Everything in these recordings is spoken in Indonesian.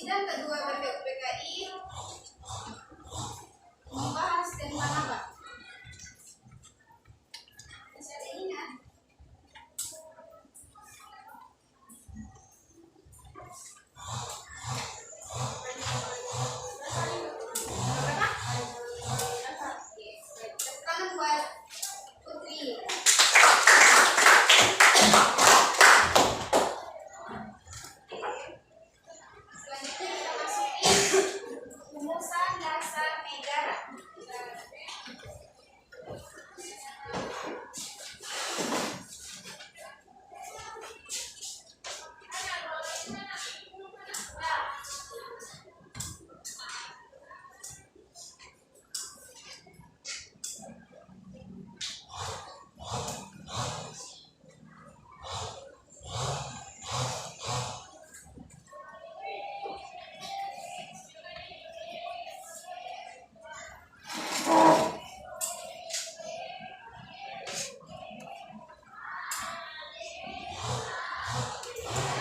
sidang kedua BPUPKI membahas tentang apa? Masih ada ingat? Tangan buat Putri. Selanjutnya kita masuki rumusan dasar negara.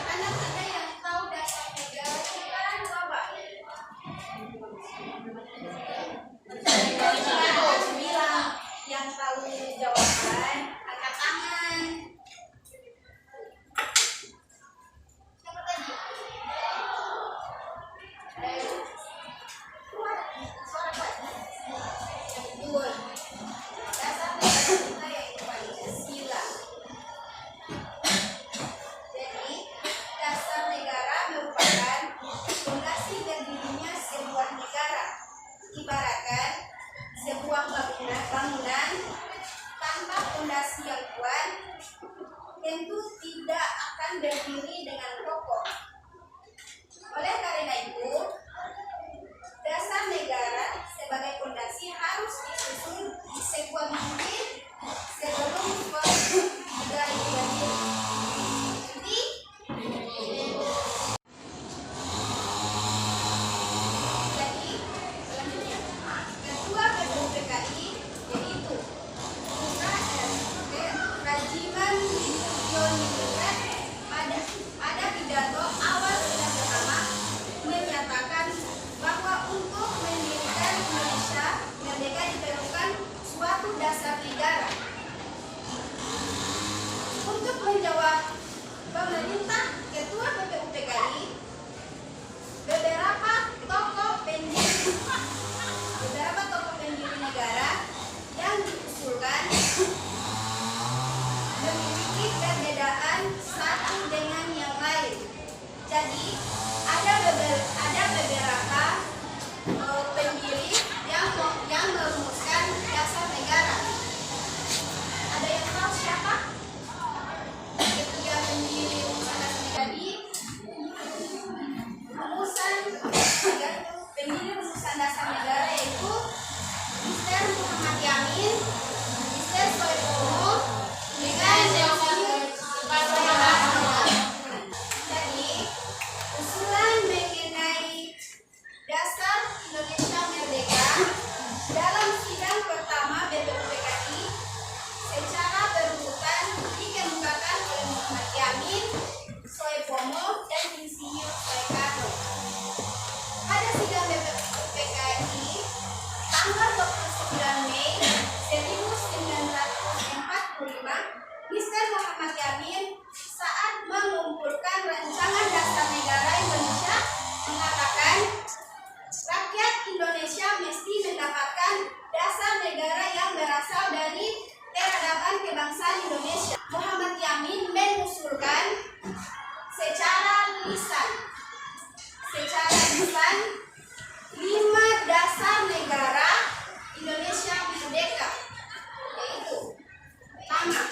Anak-anak ada yang tahu dasar negara kita coba. Kalau bilang yang tahu jawaban angkat tangan. Siapa tadi? Ayo. Suara kuat. Betul. Dasar negara kita yaitu Pancasila. Jadi, dasar negara merupakan fondasi berdirinya sebuah negara. Ibaratkan sebuah bangunan tanpa fondasi yang kuat tentu tidak akan berdiri dengan kokoh. Oleh karena itu, dasar negara sebagai fondasi harus disusun sebuah bibit sebelum negara itu berdiri. Jadi, selanjutnya ketua BPUPKI yaitu Rajiman Yoningrat pada pidato awal sidang pertama menyatakan bahwa untuk mendirikan Indonesia merdeka diperlukan suatu dasar negara. Untuk menjawab pemerintah ketua BPUPKI beberapa tokoh pendiri negara yang diusulkan memiliki perbedaan satu dengan yang lain. Jadi ada beberapa pendiri yang merumuskan dasar negara. Ada yang tahu siapa? Ketiga pendiri rumusan dasar negara. Jadi pendiri rumusan dasar negara yaitu Mr. Muhammad Yamin, Mr. Soebono, dengan Jadi usulan mengenai dasar Indonesia merdeka dalam sidang pertama BPUPKI secara berurutan dikemukakan oleh Muhammad Yamin, Soebono, dan Insinyur Soekarno. Pada sidang BPUPKI tanggal 29 Mei 1945, Mr. Muhammad Yamin saat mengumpulkan rancangan dasar negara Indonesia mengatakan rakyat Indonesia mesti mendapatkan dasar negara yang berasal dari peradaban kebangsaan Indonesia. Muhammad Yamin mengusulkan secara lisan 5 dasar negara Indonesia merdeka, yaitu pertama,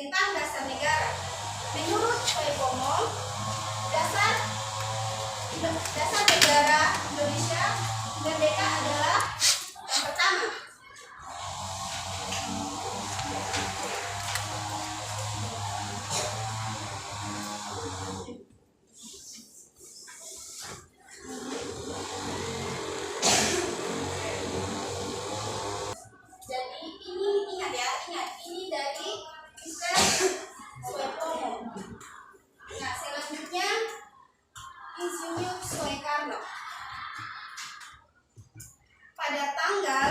tentang dasar negara. Menurut Soepomo, dasar negara Indonesia merdeka adalah yang pertama, jadi ini ingat ya, ini dari Mr. Soepomo. Nah, selanjutnya Insinyur Soekarno. Pada tanggal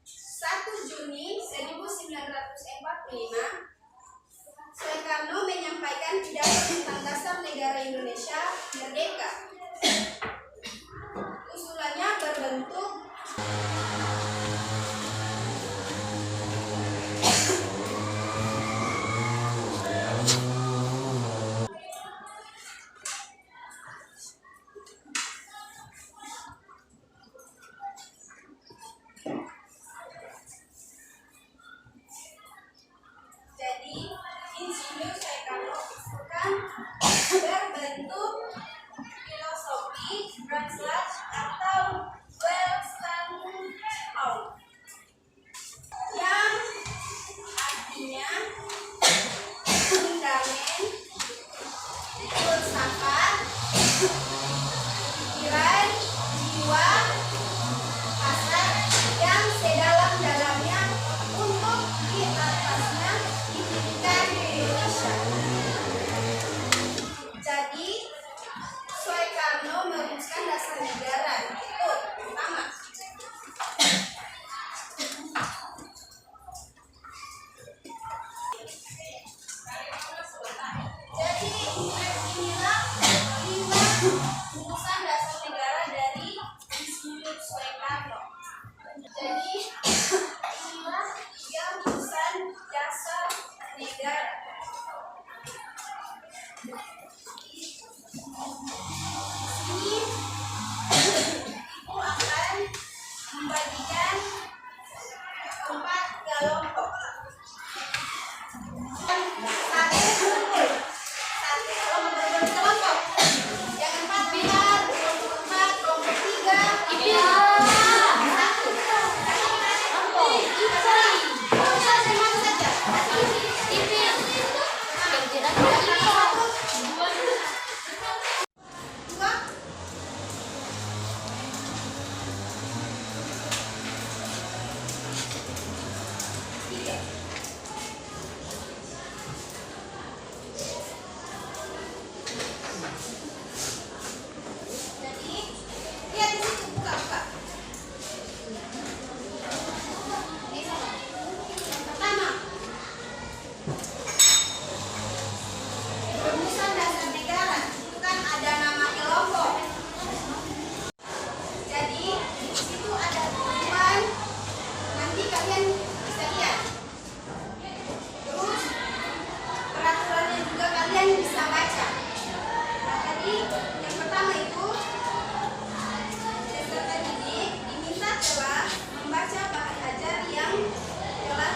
1 Juni 1945, Soekarno menyampaikan pidato tentang dasar negara Indonesia merdeka. Usulannya berbentuk berbentuk filosofi Ranslat atau Weltanschauung, yang artinya fundament filsafat, pikiran, jiwa, hasrat yang sedalam-dalamnya untuk di atasnya didirikan Indonesia. Jadi, Soekarno merumuskan dasar negara itu pertama. Jadi, inilah 5 rumusan dasar negara dari Insinyur Soekarno. Jadi, inilah 3 rumusan dasar negara. Ini ibu akan membagikan 4 kelompok. Satu kumpul, satu kelompok berkelompok. Yang 4 bilang kelompok 4, kelompok 3, satu. Jadi, lihat di situ, buka. Pertama, rumusan dasar negara. Itu kan ada nama kelompok. Jadi, di situ ada tulisan. Nanti kalian bisa lihat. Terus, peraturannya juga kalian bisa baca. Nah, tadi yang pertama itu peserta didik diminta telah membaca bahan ajar yang telah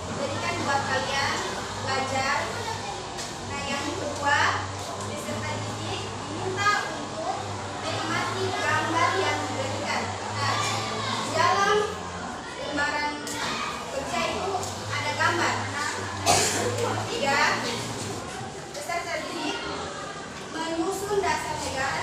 diberikan buat kalian belajar. Nah, yang kedua, peserta didik diminta untuk menikmati gambar yang diberikan. Nah, di dalam lembaran kerja itu ada gambar. Tiga, peserta didik menyusun dasar negara